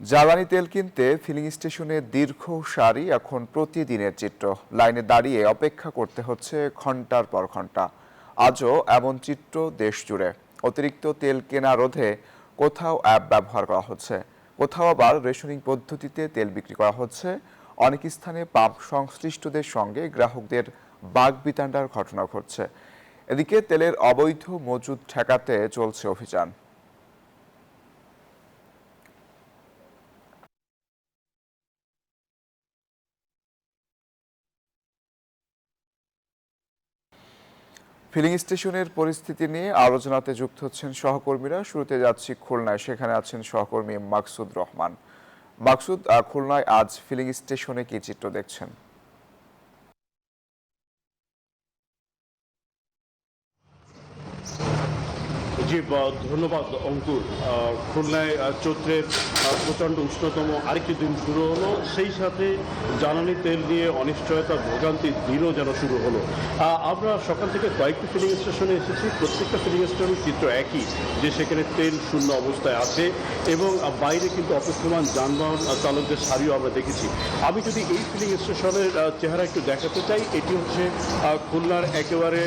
জ্বালানি তেল কিনতে ফিলিং স্টেশনে দীর্ঘ সারি এখন প্রতিদিনের চিত্র। লাইনে দাঁড়িয়ে অপেক্ষা করতে হচ্ছে ঘন্টার পর ঘন্টা। আজও এমন চিত্র দেশ জুড়ে। অতিরিক্ত তেল কেনা রোধে কোথাও অ্যাপ ব্যবহার করা হচ্ছে, কোথাও আবার রেশনিং পদ্ধতিতে তেল বিক্রি করা হচ্ছে। অনেক স্থানে পাম্প সংশ্লিষ্টদের সঙ্গে গ্রাহকদের বাগবিতণ্ডার ঘটনা ঘটছে। এদিকে তেলের অবৈধ মজুদ ঠেকাতে চলছে অভিযান। ফিলিং স্টেশনের পরিস্থিতি নিয়ে আলোচনাতে যুক্ত হচ্ছেন সহকর্মীরা। শুরুতে যাচ্ছি খুলনায়, সেখানে আছেন সহকর্মী মাকসুদ রহমান। মাকসুদ, খুলনায় আজ ফিলিং স্টেশনে কি চিত্র দেখছেন? জি, ধন্যবাদ অঙ্কুর। খুলনায় চৈত্রের প্রচণ্ড উষ্ণতম আরেকটি দিন শুরু হলো, সেই সাথে জ্বালানি তেল নিয়ে অনিশ্চয়তা ভোগান্তির দিনও যেন শুরু হলো। আমরা সকাল থেকে কয়েকটি ফিলিং স্টেশনে এসেছি। প্রত্যেকটা ফিলিং স্টেশনের চিত্র একই, যে সেখানে তেল শূন্য অবস্থায় আছে এবং বাইরে কিন্তু অপেক্ষমান যানবাহন চালকদের সারিও আমরা দেখেছি। আমি যদি এই ফিলিং স্টেশনের চেহারা একটু দেখাতে চাই, এটি হচ্ছে খুলনার একেবারে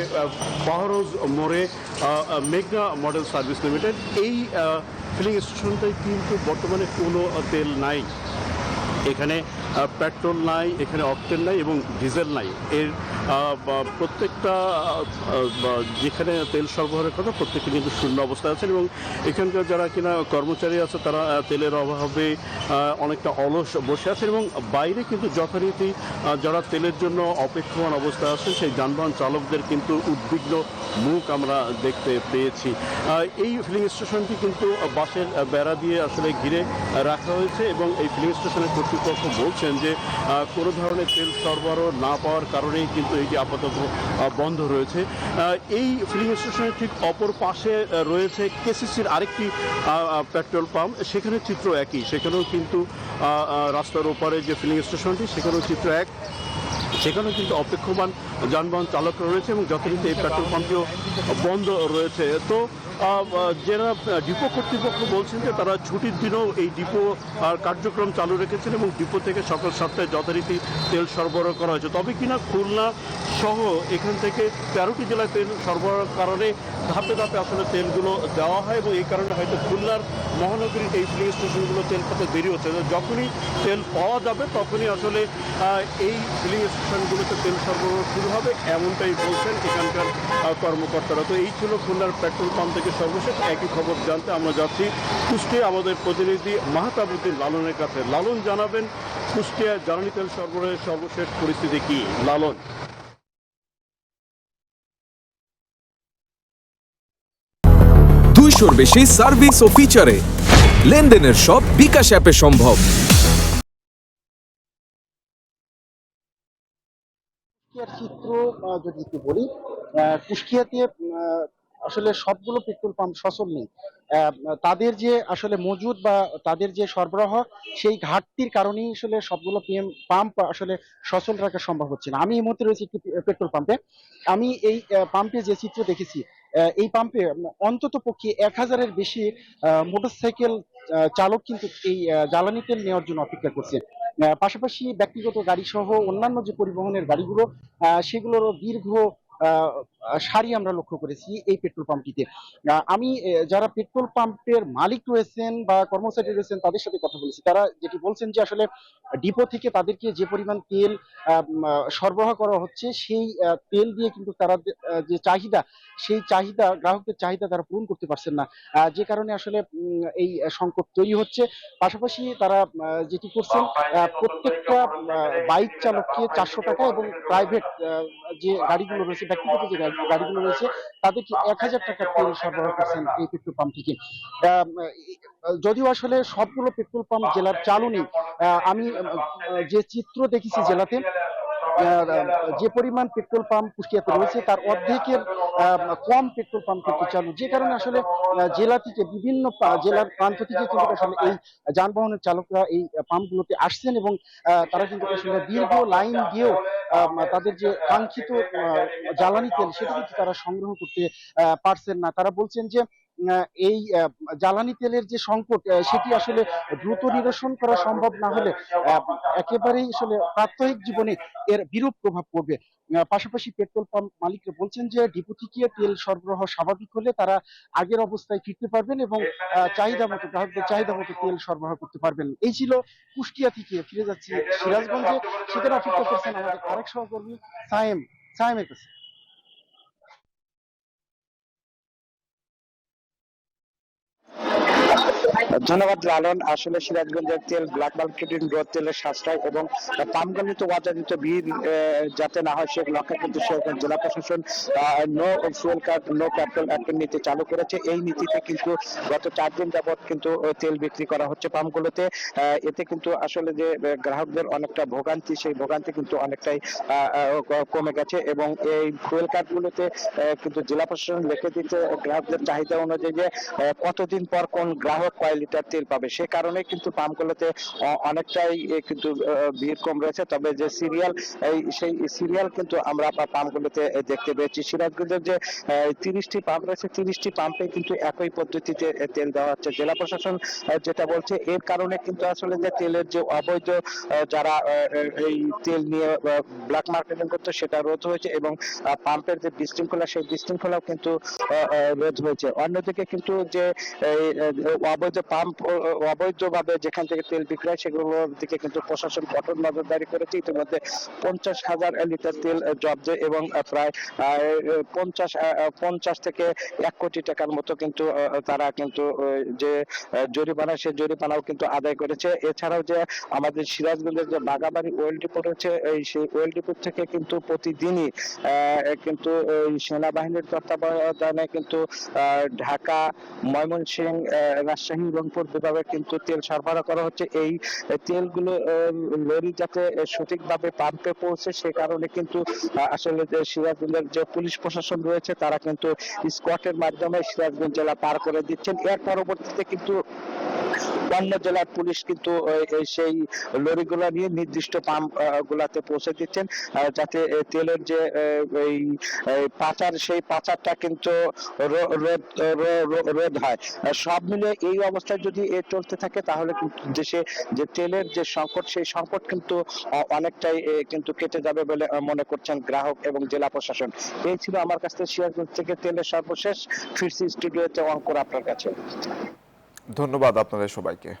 বাহরোজ মোড়ে মেঘনা মডেল সার্ভিস লিমিটেড। এই ফিলিং স্টেশনটায় কিন্তু বর্তমানে কোনো তেল নাই। এখানে পেট্রোল নাই, এখানে অকটেন নাই এবং ডিজেল নাই। এর প্রত্যেকটা যেখানে তেল সরবরাহের কথা, প্রত্যেকটি কিন্তু শূন্য অবস্থায় আছেন এবং এখানকার যারা কিনা কর্মচারী আছে তারা তেলের অভাবে অনেকটা অলস বসে আছেন এবং বাইরে কিন্তু যথারীতি যারা তেলের জন্য অপেক্ষমান অবস্থায় আছেন সেই যানবাহন চালকদের কিন্তু উদ্বিগ্ন মুখ আমরা দেখতে পেয়েছি। এই ফিলিং স্টেশনটি কিন্তু বাঁশের বেড়া দিয়ে আসলে ঘিরে রাখা হয়েছে এবং এই ফিলিং স্টেশনের কর্তৃপক্ষ বলছেন যে কোনো ধরনের তেল সরবরাহ না পাওয়ার কারণেই কিন্তু এটি আপাতত বন্ধ রয়েছে। এই ফিলিং স্টেশনের ঠিক অপর পাশে রয়েছে কেসিসির আরেকটি পেট্রোল পাম্প। সেখানে চিত্র একই, সেখানেও কিন্তু রাস্তার ওপারে যে ফিলিং স্টেশনটি, সেখানেও চিত্র এক। সেখানেও কিন্তু অপেক্ষমান যানবাহন চালকরা রয়েছে এবং যথারীতি এই পেট্রোল পাম্পটিও বন্ধ রয়েছে। তো যারা ডিপো কর্তৃপক্ষ বলছেন যে তারা ছুটির দিনেও এই ডিপো কার্যক্রম চালু রেখেছেন এবং ডিপো থেকে সকাল 7টায় যথারীতি তেল সরবরাহ করা হয়েছে। তবে কিনা খুলনা সহ এখান থেকে 13টি জেলায় তেল সরবরাহের কারণে ধাপে ধাপে আসলে তেলগুলো দেওয়া হয় এবং এই কারণে হয়তো খুলনার মহানগরীর এই ফিলিং স্টেশনগুলো তেল পেতে দেরি হচ্ছে। যখনই তেল পাওয়া যাবে তখনই আসলে এই ফিলিং স্টেশনগুলোতে তেল সরবরাহ শুরু হবে, এমনটাই বলছেন এখানকার কর্মকর্তারা। তো এই ছিল খুলনার পেট্রোল পাম্প থেকে সর্বশেষ। একই খবর জানতে আমরা যাচ্ছি কুষ্টিয়া, আমাদের প্রতিনিধি মাহতাবুদ্দিন লালনের কাছে। লালন, জানাবেন কুষ্টিয়ায় জ্বালানি তেল সরবরাহের সর্বশেষ পরিস্থিতি কি? লালন। 200-র বেশি সার্ভিস ও ফিচারে লেনদেনের সব বিকাশ অ্যাপে সম্ভব। কুষ্টিয়ার চিত্র যদি একটু বলি, কুষ্টিয়াতে আসলে সবগুলো পেট্রোল পাম্প সচল নেই। আহ, তাদের যে আসলে মজুদ বা তাদের যে সরবরাহ, সেই ঘাটতির কারণেই আসলে সবগুলো পাম্প আসলে সচল রাখা সম্ভব হচ্ছে না। আমি এই মুহূর্তে রয়েছি একটি পেট্রোল পাম্পে। আমি এই পাম্পে যে চিত্র দেখেছি, এই পাম্পে অন্তত পক্ষে 1000-এর বেশি মোটরসাইকেল চালক কিন্তু এই জ্বালানি তেল নেওয়ার জন্য অপেক্ষা করছে। পাশাপাশি ব্যক্তিগত গাড়ি সহ অন্যান্য যে পরিবহনের গাড়িগুলো, সেগুলোরও দীর্ঘ আহ, সারি আমরা লক্ষ্য করেছি এই পেট্রোল পাম্পটিতে। আমি যারা পেট্রোল পাম্পের মালিক রয়েছেন বা কর্মচারী রয়েছেন তাদের সাথে কথা বলেছি। তারা যেটি বলছেন যে আসলে ডিপো থেকে তাদেরকে যে পরিমাণ তেল সরবরাহ করা হচ্ছে, সেই তেল দিয়ে কিন্তু তারা যে চাহিদা, সেই চাহিদা, গ্রাহকদের চাহিদা তারা পূরণ করতে পারছেন না। যে কারণে আসলে এই সংকট তৈরি হচ্ছে। পাশাপাশি তারা যেটি করছেন, প্রত্যেকটা বাইক চালককে 400 টাকা এবং প্রাইভেট যে গাড়িগুলো রয়েছে, ব্যক্তিগত যে গাড়িগুলো রয়েছে, তাদেরকে 1000 টাকা তেল সরবরাহ করছেন এই পেট্রোল পাম্প থেকে। আহ, যদিও আসলে সবগুলো পেট্রোল পাম্প জেলার চালু নেই। আমি যে চিত্র দেখেছি জেলাতে, আহ, যে পরিমাণ পেট্রোল পাম্প কুষ্টিয়াতে রয়েছে তার অর্ধেকের কম পেট্রোল পাম্প কিন্তু চালু। যে কারণে আসলে জেলা থেকে বিভিন্ন জেলার প্রান্ত থেকে কিন্তু আসলে এই যানবাহনের চালকরা এই পাম্পগুলোতে আসছেন এবং তারা কিন্তু আসলে দীর্ঘ লাইন দিয়েও তাদের যে কাঙ্ক্ষিত জ্বালানি তেল সেটা কিন্তু তারা সংগ্রহ করতে পারছেন না। তারা বলছেন যে এই জ্বালানি তেলের যে সংকট সেটি আসলে দ্রুত নিরসন করা সম্ভব না হলে একেবারেই আসলে প্রাত্যহিক জীবনে এর বিরূপ প্রভাব পড়বে। পাশাপাশি পেট্রোল পাম্প মালিকরা বলছেন যে ডিপো থেকে তেল সরবরাহ স্বাভাবিক হলে তারা আগের অবস্থায় ফিরতে পারবেন এবং চাহিদা মতো গ্রাহকদের চাহিদা মতো তেল সরবরাহ করতে পারবেন। এই ছিল কুষ্টিয়া থেকে। ফিরে যাচ্ছি সিরাজগঞ্জে, সেখানে অপেক্ষা করছেন আমাদের আরেক সহকর্মী সায়েম। সায়েমের কাছে। ধন্যবাদ লালন। আসলে সিরাজগঞ্জের তেল ব্ল্যাক মার্কেটিং রোড তেলের সাশ্রয় এবং পাম্পজনিত ওয়াজারিত ভিড় যাতে না হয় সে লক্ষ্যে কিন্তু সিরাজগঞ্জ জেলা প্রশাসন no fuel card no petrol অ্যাক্টের নীতি চালু করেছে। এই নীতিতে কিন্তু গত 4 দিন যাবত কিন্তু তেল বিক্রি করা হচ্ছে পাম্পগুলোতে। এতে কিন্তু আসলে যে গ্রাহকদের অনেকটা ভোগান্তি, সেই ভোগান্তি কিন্তু অনেকটাই কমে গেছে এবং এই ফুয়েল কার্ডগুলোতে কিন্তু জেলা প্রশাসন লিখে দিচ্ছে গ্রাহকদের চাহিদা অনুযায়ী যে কতদিন পর কোন গ্রাহক কয় লিটার তেল পাবে। সে কারণে কিন্তু পাম্পগুলোতে অনেকটাই কিন্তু ভিড় কম রয়েছে। তবে যে সিরিয়াল, সেই সিরিয়াল কিন্তু আমরা পাম্পগুলোতে দেখতে পেয়েছি। সিরাজগঞ্জের যে 30টি পাম্প রয়েছে, 30টি পাম্পে কিন্তু একই পদ্ধতিতে তেল দেওয়া হচ্ছে। জেলা প্রশাসন যেটা বলছে, এর কারণে কিন্তু আসলে যে তেলের যে অবৈধ যারা এই তেল নিয়ে ব্ল্যাক মার্কেটিং করতো সেটা রোধ হয়েছে এবং পাম্পের যে বিশৃঙ্খলা, সেই বিশৃঙ্খলাও কিন্তু রোধ হয়েছে। অন্যদিকে কিন্তু যে অবৈধ পাম্প অবৈধভাবে যেখান থেকে তেল বিক্রি হয় সেগুলোর দিকে কিন্তু প্রশাসন কঠোর নজরদারি করেছে। ইতিমধ্যে 50,000 লিটার তেল জব্দ এবং প্রায় 50 থেকে 1 কোটি টাকার মতো কিন্তু তারা কিন্তু যে জরিমানা, সে জরিমানাও কিন্তু আদায় করেছে। এছাড়াও যে আমাদের সিরাজগঞ্জের যে বাগাবাড়ি ওয়েল ডিপো রয়েছে, সেই ওয়েল ডিপো থেকে কিন্তু প্রতিদিনই কিন্তু সেনাবাহিনীর তত্ত্বাবধানে কিন্তু ঢাকা, ময়মনসিংহ, রাজশাহী, রংপুর বিভাগে কিন্তু তেল সরবরাহ করা হচ্ছে। এই তেলগুলো লরি যাতে সঠিকভাবে পাম্পে পৌঁছে, সে কারণে কিন্তু আসলে যে সিরাজগঞ্জের যে পুলিশ প্রশাসন রয়েছে তারা কিন্তু স্কোয়াডের মাধ্যমে সিরাজগঞ্জ জেলা পার করে দিচ্ছেন। এর পরবর্তীতে কিন্তু অন্য জেলার পুলিশ কিন্তু সেই লরিগুলো নিয়ে নির্দিষ্ট পাম্প গুলাতে পৌঁছে দিচ্ছেন যাতে তেলের যে এই পাচার, সেই পাচারটা কিন্তু রোধ হয়। সব মিলে এই অবস্থায় যদি চলতে থাকে তাহলে দেশে যে তেলের যে সংকট, সেই সংকট কিন্তু অনেকটাই কিন্তু কেটে যাবে বলে মনে করছেন গ্রাহক এবং জেলা প্রশাসন। এই ছিল আমার কাছ থেকে সিরাজগঞ্জ থেকে তেলের সর্বশেষ। ফিরছি স্টুডিওতে অঙ্কুর আপনার কাছে। ধন্যবাদ আপনাদের সবাইকে।